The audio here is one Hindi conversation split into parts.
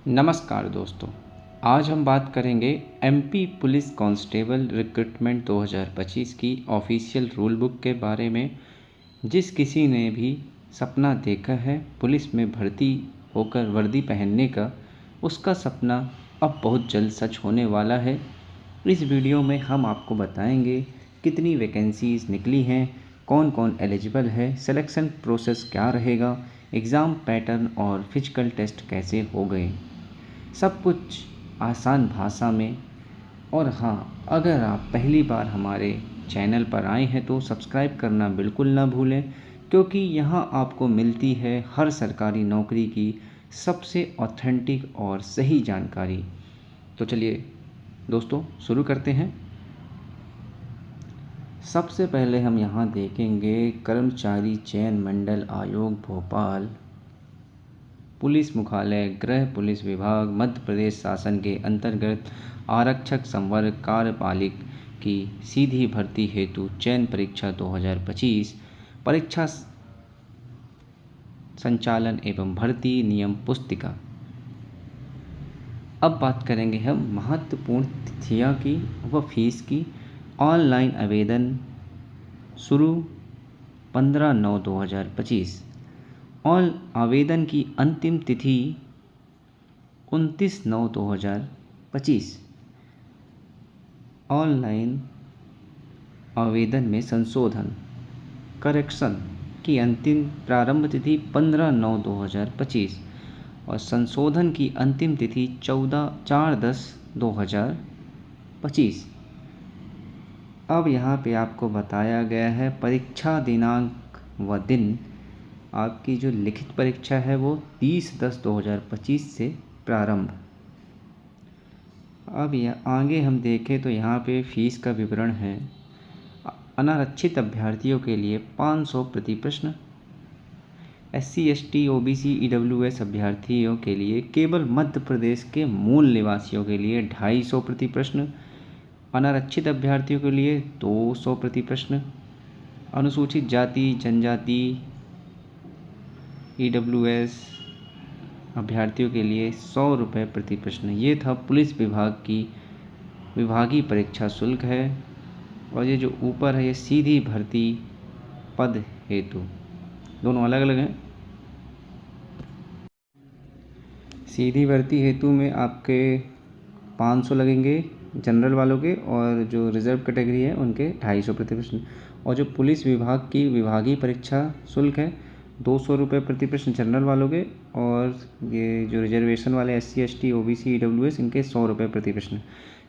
नमस्कार दोस्तों, आज हम बात करेंगे एमपी पुलिस कांस्टेबल रिक्रूटमेंट 2025 की ऑफिशियल रूल बुक के बारे में। जिस किसी ने भी सपना देखा है पुलिस में भर्ती होकर वर्दी पहनने का, उसका सपना अब बहुत जल्द सच होने वाला है। इस वीडियो में हम आपको बताएंगे कितनी वैकेंसीज़ निकली हैं, कौन कौन एलिजिबल है, सिलेक्शन प्रोसेस क्या रहेगा, एग्ज़ाम पैटर्न और फिजिकल टेस्ट कैसे हो गए, सब कुछ आसान भाषा में। और हाँ, अगर आप पहली बार हमारे चैनल पर आए हैं तो सब्सक्राइब करना बिल्कुल ना भूलें, क्योंकि यहाँ आपको मिलती है हर सरकारी नौकरी की सबसे ऑथेंटिक और सही जानकारी। तो चलिए दोस्तों शुरू करते हैं। सबसे पहले हम यहाँ देखेंगे कर्मचारी चयन मंडल आयोग भोपाल, पुलिस मुख्यालय, गृह पुलिस विभाग, मध्य प्रदेश शासन के अंतर्गत आरक्षक संवर्ग कार्यपालिक की सीधी भर्ती हेतु चयन परीक्षा 2025, परीक्षा संचालन एवं भर्ती नियम पुस्तिका। अब बात करेंगे हम महत्वपूर्ण तिथियां की व फीस की। ऑनलाइन आवेदन शुरू 15/9/2025। आवेदन की अंतिम तिथि 29/9/2025। ऑनलाइन आवेदन में संशोधन करेक्शन की अंतिम प्रारंभ तिथि 15/9/2025 और संशोधन की अंतिम तिथि 4/10/2025। अब यहाँ पे आपको बताया गया है परीक्षा दिनांक व दिन। आपकी जो लिखित परीक्षा है वो 30/10/2025 से प्रारंभ। अब आगे हम देखें तो यहाँ पे फीस का विवरण है। अनारक्षित अभ्यर्थियों के लिए 500 प्रति प्रश्न, SC ST OBC EWS अभ्यर्थियों के लिए केवल मध्य प्रदेश के मूल निवासियों के लिए 250 प्रति प्रश्न, अनारक्षित अभ्यर्थियों के लिए 200 प्रति प्रश्न, अनुसूचित जाति जनजाति EWS अभ्यर्थियों के लिए 100 रुपये प्रति प्रश्न। ये था पुलिस विभाग की विभागीय परीक्षा शुल्क है। और ये जो ऊपर है ये सीधी भर्ती पद हेतु, दोनों अलग अलग हैं। सीधी भर्ती हेतु में आपके 500 लगेंगे जनरल वालों के, और जो रिजर्व कैटेगरी है उनके 250 प्रति प्रश्न। और जो पुलिस विभाग की विभागीय परीक्षा शुल्क है 200 रुपये प्रति प्रश्न जनरल वालों के, और ये जो रिजर्वेशन वाले SC ST OBC EWS इनके 100 रुपये प्रति प्रश्न।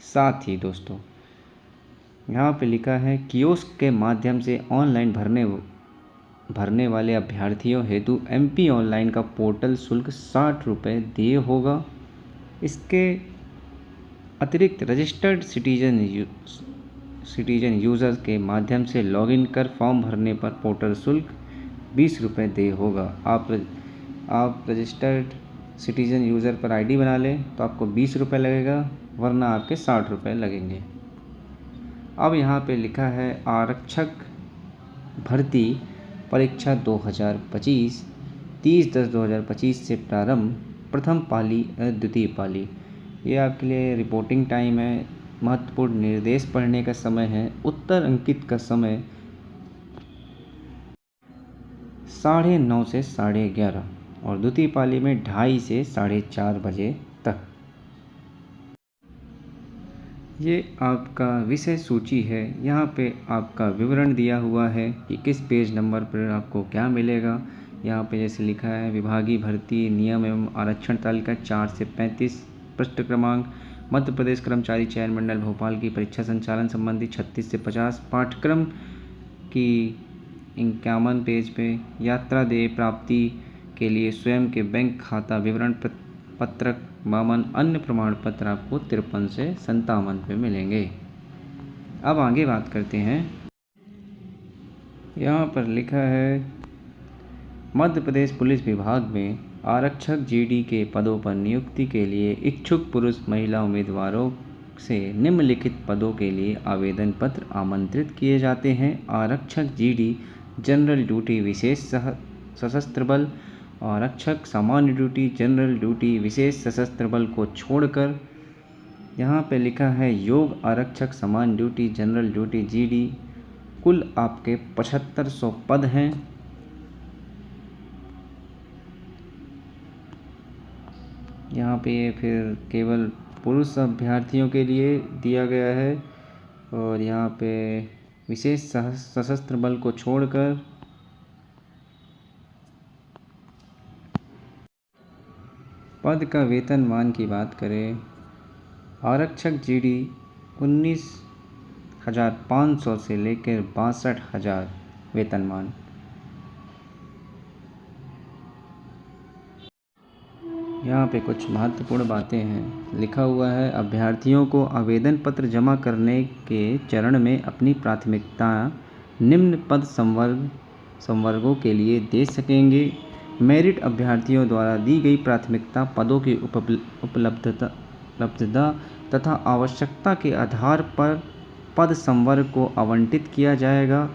साथ ही दोस्तों यहाँ पे लिखा है कियोस्क के माध्यम से ऑनलाइन भरने वाले अभ्यर्थियों हेतु MP ऑनलाइन का पोर्टल शुल्क 60 रुपये देय होगा। इसके अतिरिक्त रजिस्टर्ड सिटीजन यूज़र के माध्यम से लॉगिन कर फॉर्म भरने पर पोर्टल शुल्क 20 रुपये देय होगा। आप रजिस्टर्ड सिटीजन यूज़र पर ID बना लें तो आपको 20 रुपये लगेगा, वरना आपके 60 रुपये लगेंगे। अब यहाँ पे लिखा है आरक्षक भर्ती परीक्षा 2025 30/10/2025 से प्रारंभ, प्रथम पाली द्वितीय पाली। ये आपके लिए रिपोर्टिंग टाइम है, महत्वपूर्ण निर्देश पढ़ने का समय है, उत्तर अंकित का समय 9:30 से 11:30 और द्वितीय पाली में 2:30 से 4:30 बजे तक। ये आपका विषय सूची है। यहाँ पे आपका विवरण दिया हुआ है कि किस पेज नंबर पर आपको क्या मिलेगा। यहाँ पे जैसे लिखा है विभागीय भर्ती नियम एवं आरक्षण तालिका 4 से 35, पृष्ठ क्रमांक मध्य प्रदेश कर्मचारी चयन मंडल भोपाल की परीक्षा संचालन संबंधी 36 से 50, पाठ्यक्रम की 51 पेज पे, यात्रा देय प्राप्ति के लिए स्वयं के बैंक खाता विवरण पत्रक 52, अन्य प्रमाण पत्र आपको 53 से 57 पे मिलेंगे। अब आगे बात करते हैं। यहाँ पर लिखा है मध्य प्रदेश पुलिस विभाग में आरक्षक GD के पदों पर नियुक्ति के लिए इच्छुक पुरुष महिला उम्मीदवारों से निम्नलिखित पदों के लिए आवेदन पत्र आमंत्रित किए जाते हैं। आरक्षक GD जनरल ड्यूटी विशेष सशस्त्र बल आरक्षक सामान्य ड्यूटी, जनरल ड्यूटी, विशेष सशस्त्र बल को छोड़कर यहाँ पे लिखा है योग आरक्षक सामान्य ड्यूटी, जनरल ड्यूटी, जीडी, कुल आपके 7500 पद हैं। यहाँ पे ये फिर केवल पुरुष अभ्यर्थियों के लिए दिया गया है और यहाँ पे विशेष सशस्त्र बल को छोड़कर पद का वेतनमान की बात करें, आरक्षक जीडी 19,500 से लेकर 62,000 वेतनमान। यहाँ पे कुछ महत्वपूर्ण बातें हैं। लिखा हुआ है अभ्यर्थियों को आवेदन पत्र जमा करने के चरण में अपनी प्राथमिकता निम्न पद संवर्गों के लिए दे सकेंगे। मेरिट अभ्यर्थियों द्वारा दी गई प्राथमिकता पदों की उपलब्धता तथा आवश्यकता के आधार पर पद संवर्ग को आवंटित किया जाएगा।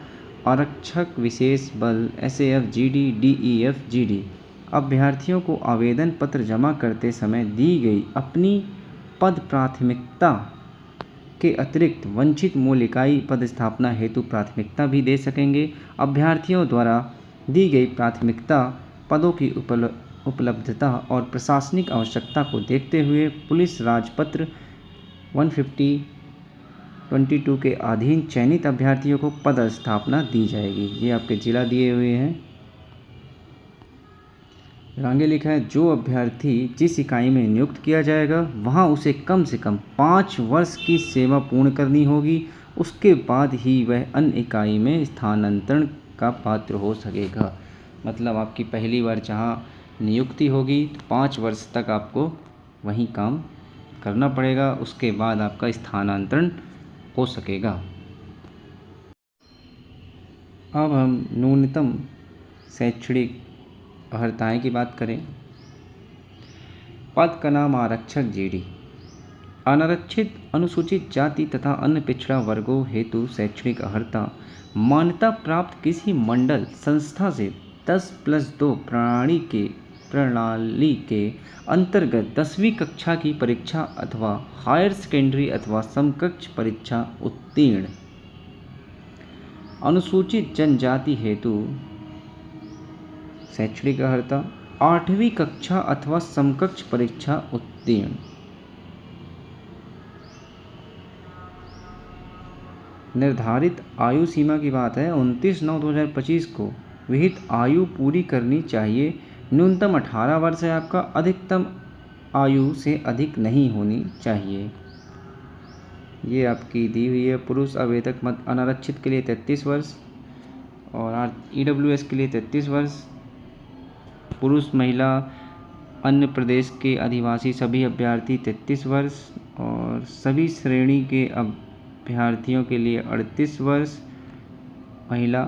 आरक्षक विशेष बल SAF GD DEF GD अभ्यर्थियों को आवेदन पत्र जमा करते समय दी गई अपनी पद प्राथमिकता के अतिरिक्त वंचित मूल इकाई पद स्थापना हेतु प्राथमिकता भी दे सकेंगे। अभ्यर्थियों द्वारा दी गई प्राथमिकता पदों की उपलब्धता और प्रशासनिक आवश्यकता को देखते हुए पुलिस राजपत्र 150/22 के अधीन चयनित अभ्यर्थियों को पद स्थापना दी जाएगी। ये आपके जिला दिए हुए हैं। आगे लिखा है जो अभ्यर्थी जिस इकाई में नियुक्त किया जाएगा वहां उसे कम से कम 5 वर्ष की सेवा पूर्ण करनी होगी। उसके बाद ही वह अन्य इकाई में स्थानांतरण का पात्र हो सकेगा। मतलब आपकी पहली बार जहाँ नियुक्ति होगी तो 5 वर्ष तक आपको वहीं काम करना पड़ेगा, उसके बाद आपका स्थानांतरण हो सकेगा। अब हम न्यूनतम शैक्षणिक अर्हताएँ की बात करें। पद का नाम आरक्षक जीडी। अनारक्षित, अनुसूचित जाति तथा अन्य पिछड़ा वर्गों हेतु शैक्षणिक अर्हता मान्यता प्राप्त किसी मंडल संस्था से 10+2 प्रणाली के अंतर्गत 10वीं कक्षा की परीक्षा अथवा हायर सेकेंडरी अथवा समकक्ष परीक्षा उत्तीर्ण। अनुसूचित जनजाति हेतु शैक्षणिक अर्हता 8वीं कक्षा अथवा समकक्ष परीक्षा उत्तीर्ण। निर्धारित आयु सीमा की बात है 29/9/2025 को विहित आयु पूरी करनी चाहिए। न्यूनतम 18 वर्ष है आपका, अधिकतम आयु से अधिक नहीं होनी चाहिए। ये आपकी दी हुई है। पुरुष आवेदक मत अनारक्षित के लिए 33 वर्ष और EWS के लिए 33 वर्ष। पुरुष महिला अन्य प्रदेश के आदिवासी सभी अभ्यर्थी 33 वर्ष और सभी श्रेणी के अभ्यर्थियों के लिए 38 वर्ष। महिला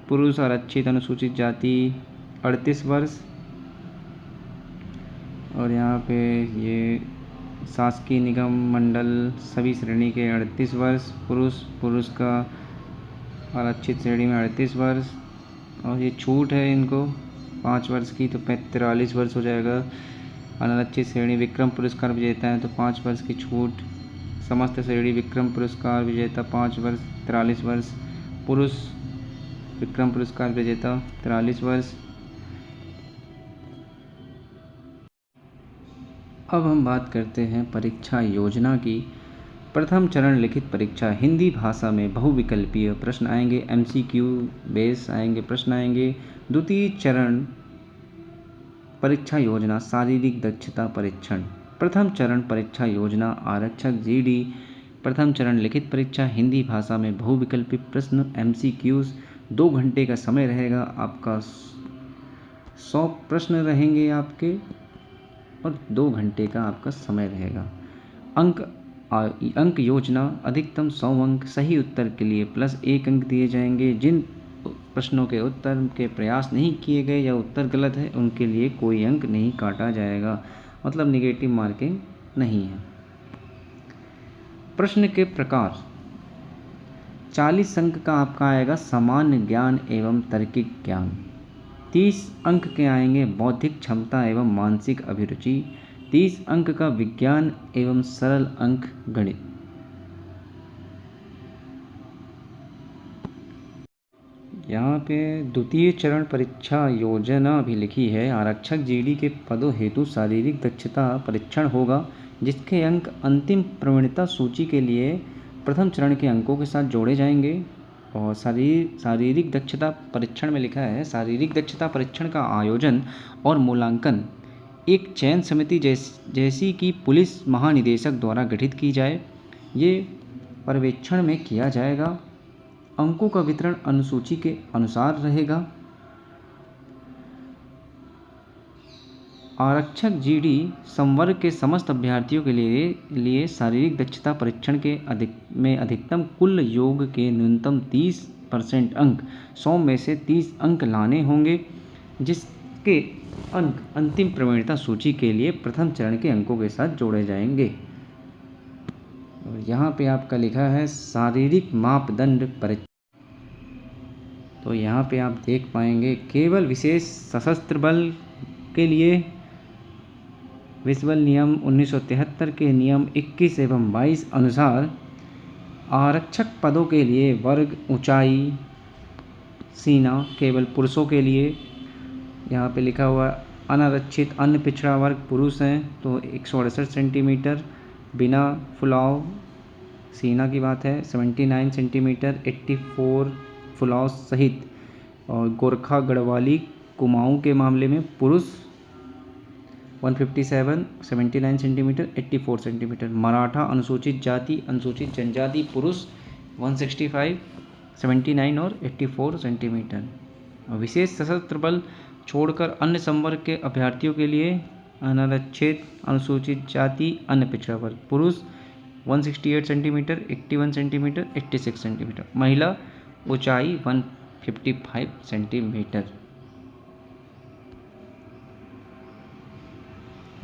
पुरुष आरक्षित अनुसूचित जाति 38 वर्ष। और यहाँ पे ये शासकीय निगम मंडल सभी श्रेणी के 38 वर्ष। पुरुष का आरक्षित श्रेणी में 38 वर्ष और ये छूट है इनको 5 वर्ष की, तो 43 वर्ष हो जाएगा। अनारक्षित श्रेणी विक्रम पुरस्कार विजेता है तो 5 वर्ष की छूट। समस्त श्रेणी विक्रम पुरस्कार विजेता 5 वर्ष 43 वर्ष। पुरुष विक्रम पुरस्कार विजेता 43 वर्ष। अब हम बात करते हैं परीक्षा योजना की। प्रथम चरण लिखित परीक्षा हिंदी भाषा में बहुविकल्पीय प्रश्न आएंगे, MCQ बेस आएंगे, प्रश्न आएंगे। द्वितीय चरण परीक्षा योजना शारीरिक दक्षता परीक्षण। प्रथम चरण परीक्षा योजना आरक्षक GD। प्रथम चरण लिखित परीक्षा हिंदी भाषा में बहुविकल्पी प्रश्न MCQs। 2 घंटे का समय रहेगा आपका। 100 प्रश्न रहेंगे आपके और 2 घंटे का आपका समय रहेगा। अंक योजना अधिकतम 100 अंक। सही उत्तर के लिए +1 अंक दिए जाएंगे। जिन प्रश्नों के उत्तर के प्रयास नहीं किए गए या उत्तर गलत है उनके लिए कोई अंक नहीं काटा जाएगा, मतलब नेगेटिव मार्किंग नहीं है। प्रश्न के प्रकार 40 अंक का आपका आएगा सामान्य ज्ञान एवं तार्किक ज्ञान। 30 अंक के आएंगे बौद्धिक क्षमता एवं मानसिक अभिरुचि। 30 अंक का विज्ञान एवं सरल अंक गणित। यहाँ पे द्वितीय चरण परीक्षा योजना भी लिखी है। आरक्षक जीडी के पदों हेतु शारीरिक दक्षता परीक्षण होगा, जिसके अंक अंतिम प्रवीणता सूची के लिए प्रथम चरण के अंकों के साथ जोड़े जाएंगे। और शारीरिक दक्षता परीक्षण में लिखा है, शारीरिक दक्षता परीक्षण का आयोजन और मूल्यांकन एक चयन समिति जैसी कि पुलिस महानिदेशक द्वारा गठित की जाए, ये पर्यवेक्षण में किया जाएगा। अंकों का वितरण अनुसूची के अनुसार रहेगा। आरक्षक जीडी संवर्ग के समस्त अभ्यर्थियों के लिए शारीरिक दक्षता परीक्षण के अधिकतम कुल योग के न्यूनतम 30% अंक 100 में से 30 अंक लाने होंगे, जिसके अंक अंतिम प्रवीणता सूची के लिए प्रथम चरण के अंकों के साथ जोड़े जाएंगे। और यहाँ पे आपका लिखा है शारीरिक मापदंड परीक्षण। तो यहाँ पे आप देख पाएंगे केवल विशेष सशस्त्र बल के लिए विश्व नियम 1973 के नियम 21 एवं 22 अनुसार आरक्षक पदों के लिए वर्ग ऊंचाई सीना केवल पुरुषों के लिए। यहाँ पे लिखा हुआ अनारक्षित अन्य पिछड़ा वर्ग पुरुष हैं तो 168 सेंटीमीटर, बिना फुलाव सीना की बात है 79 सेंटीमीटर, 84 फुलाव सहित। और गोरखा गढ़वाली कुमाऊं के मामले में पुरुष 157 79 सेंटीमीटर, 84 सेंटीमीटर। मराठा अनुसूचित जाति अनुसूचित जनजाति पुरुष 165 79 और 84 सेंटीमीटर। विशेष सशस्त्र बल छोड़कर अन्य संवर्ग के अभ्यर्थियों के लिए अनारक्षित अनुसूचित जाति अन्य पिछड़ा वर्ग पुरुष 168 सेंटीमीटर, 81 सेंटीमीटर, 86 सेंटीमीटर। महिला ऊंचाई 155 सेंटीमीटर।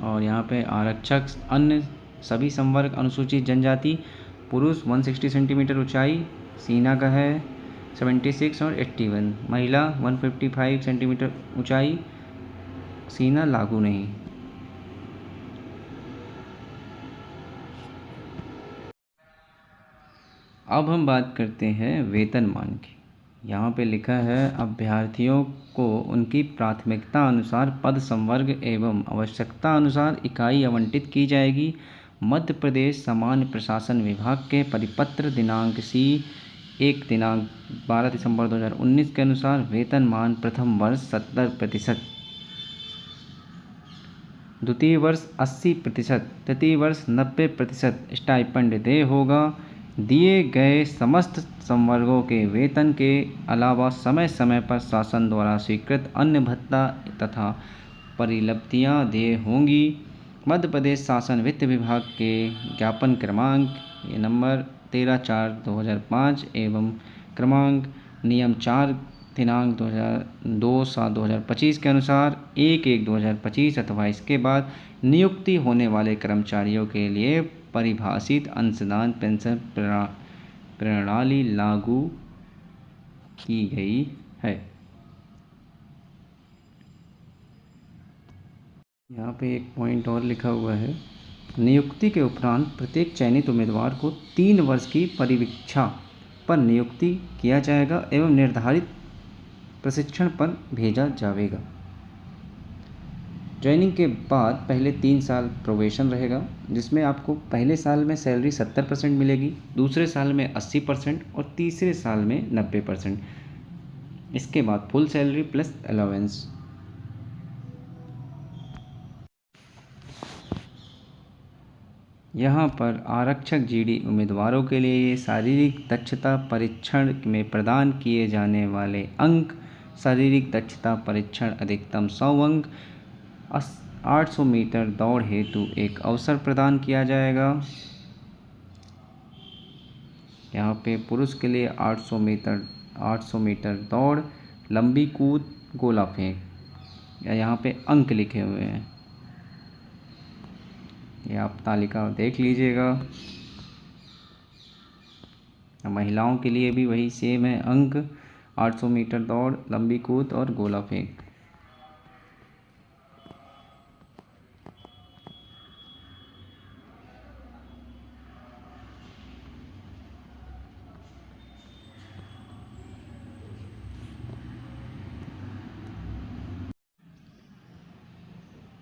और यहाँ पे आरक्षक अन्य सभी संवर्ग अनुसूचित जनजाति पुरुष 160 सेंटीमीटर ऊंचाई, सीना का है 76 और 81। महिला 155 सेंटीमीटर ऊंचाई, सीना लागू नहीं। अब हम बात करते हैं वेतनमान की। यहाँ पे लिखा है अभ्यर्थियों को उनकी प्राथमिकता अनुसार पद संवर्ग एवं आवश्यकता अनुसार इकाई आवंटित की जाएगी। मध्य प्रदेश सामान्य प्रशासन विभाग के परिपत्र दिनांक C1 दिनांक 12 दिसंबर 2019 के अनुसार वेतनमान प्रथम वर्ष 70%, द्वितीय वर्ष 80%, तृतीय वर्ष 90% स्टाइपेंड देय होगा। दिए गए समस्त संवर्गों के वेतन के अलावा समय समय पर शासन द्वारा स्वीकृत अन्य भत्ता तथा परिलब्धियां देय होंगी। मध्य प्रदेश शासन वित्त विभाग के ज्ञापन क्रमांक नंबर 13/4/2005 एवं क्रमांक नियम 4 दिनांक 2/7/2025 के अनुसार 1/1/2025 अथवा इसके बाद नियुक्ति होने वाले कर्मचारियों के लिए परिभाषित अंशदान पेंशन प्रणाली लागू की गई है। यहाँ पे एक पॉइंट और लिखा हुआ है, नियुक्ति के उपरांत प्रत्येक चयनित उम्मीदवार को 3 वर्ष की परिवीक्षा पर नियुक्ति किया जाएगा एवं निर्धारित प्रशिक्षण पर भेजा जाएगा। ज्वाइनिंग के बाद पहले 3 साल प्रोबेशन रहेगा, जिसमें आपको पहले साल में सैलरी 70% मिलेगी, दूसरे साल में 80% और तीसरे साल में 90%। इसके बाद फुल सैलरी प्लस अलाउंस। यहाँ पर आरक्षक जीडी उम्मीदवारों के लिए शारीरिक दक्षता परीक्षण में प्रदान किए जाने वाले अंक। शारीरिक दक्षता परीक्षण अधिकतम 100 अंक। 800 मीटर दौड़ हेतु एक अवसर प्रदान किया जाएगा। यहाँ पे पुरुष के लिए 800 मीटर दौड़, लंबी कूद, गोला फेंक, या यहाँ पे अंक लिखे हुए हैं, ये आप तालिका देख लीजिएगा। महिलाओं के लिए भी वही सेम है, अंक 800 मीटर दौड़, लंबी कूद और गोला फेंक।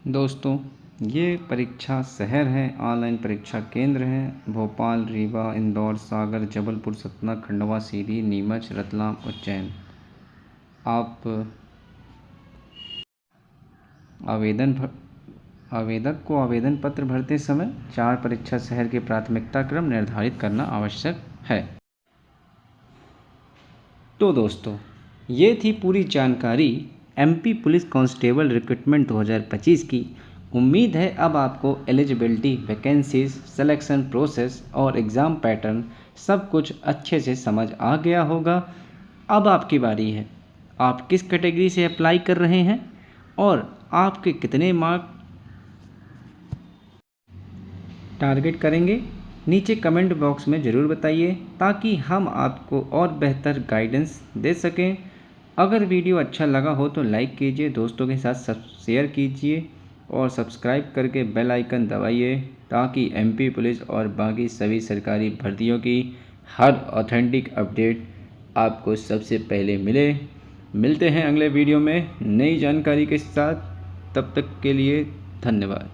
दोस्तों, ये परीक्षा शहर हैं, ऑनलाइन परीक्षा केंद्र हैं भोपाल, रीवा, इंदौर, सागर, जबलपुर, सतना, खंडवा, सीधी, नीमच, रतलाम, उज्जैन। आप आवेदक को आवेदन पत्र भरते समय 4 परीक्षा शहर के प्राथमिकता क्रम निर्धारित करना आवश्यक है। तो दोस्तों, ये थी पूरी जानकारी एमपी पुलिस कांस्टेबल रिक्रूटमेंट 2025 की। उम्मीद है अब आपको एलिजिबिलिटी, वैकेंसीज, सिलेक्शन प्रोसेस और एग्ज़ाम पैटर्न सब कुछ अच्छे से समझ आ गया होगा। अब आपकी बारी है, आप किस कैटेगरी से अप्लाई कर रहे हैं और आपके कितने मार्क टारगेट करेंगे, नीचे कमेंट बॉक्स में ज़रूर बताइए ताकि हम आपको और बेहतर गाइडेंस दे सकें। अगर वीडियो अच्छा लगा हो तो लाइक कीजिए, दोस्तों के साथ शेयर कीजिए और सब्सक्राइब करके बेल आइकन दबाइए ताकि एमपी पुलिस और बाकी सभी सरकारी भर्तियों की हर ऑथेंटिक अपडेट आपको सबसे पहले मिले। मिलते हैं अगले वीडियो में नई जानकारी के साथ, तब तक के लिए धन्यवाद।